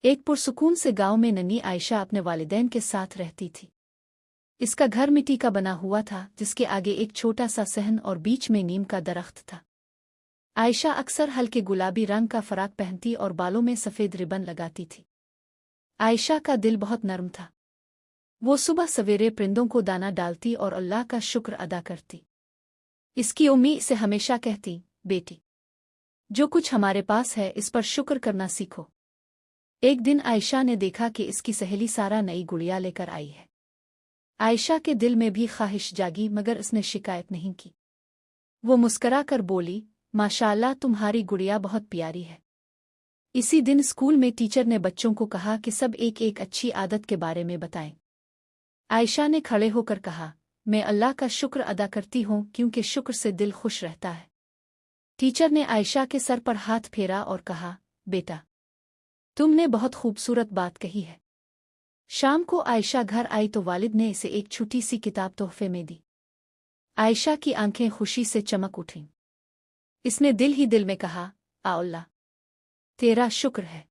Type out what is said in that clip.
ایک پرسکون سے گاؤں میں ننھی عائشہ اپنے والدین کے ساتھ رہتی تھی۔ اس کا گھر مٹی کا بنا ہوا تھا، جس کے آگے ایک چھوٹا سا صحن اور بیچ میں نیم کا درخت تھا۔ عائشہ اکثر ہلکے گلابی رنگ کا فراق پہنتی اور بالوں میں سفید ربن لگاتی تھی۔ عائشہ کا دل بہت نرم تھا۔ وہ صبح سویرے پرندوں کو دانہ ڈالتی اور اللہ کا شکر ادا کرتی۔ اس کی امی سے ہمیشہ کہتی، بیٹی، جو کچھ ہمارے پاس ہے اس پر شکر کرنا سیکھو۔ ایک دن عائشہ نے دیکھا کہ اس کی سہیلی سارا نئی گڑیا لے کر آئی ہے۔ عائشہ کے دل میں بھی خواہش جاگی، مگر اس نے شکایت نہیں کی۔ وہ مسکرا کر بولی، ماشاءاللہ تمہاری گڑیا بہت پیاری ہے۔ اسی دن اسکول میں ٹیچر نے بچوں کو کہا کہ سب ایک ایک اچھی عادت کے بارے میں بتائیں۔ عائشہ نے کھڑے ہو کر کہا، میں اللہ کا شکر ادا کرتی ہوں کیونکہ شکر سے دل خوش رہتا ہے۔ ٹیچر نے عائشہ کے سر پر ہاتھ پھیرا اور کہا، بیٹا، تم نے بہت خوبصورت بات کہی ہے۔ شام کو عائشہ گھر آئی تو والد نے اسے ایک چھوٹی سی کتاب تحفے میں دی۔ عائشہ کی آنکھیں خوشی سے چمک اٹھیں۔ اس نے دل ہی دل میں کہا، اللہ تیرا شکر ہے۔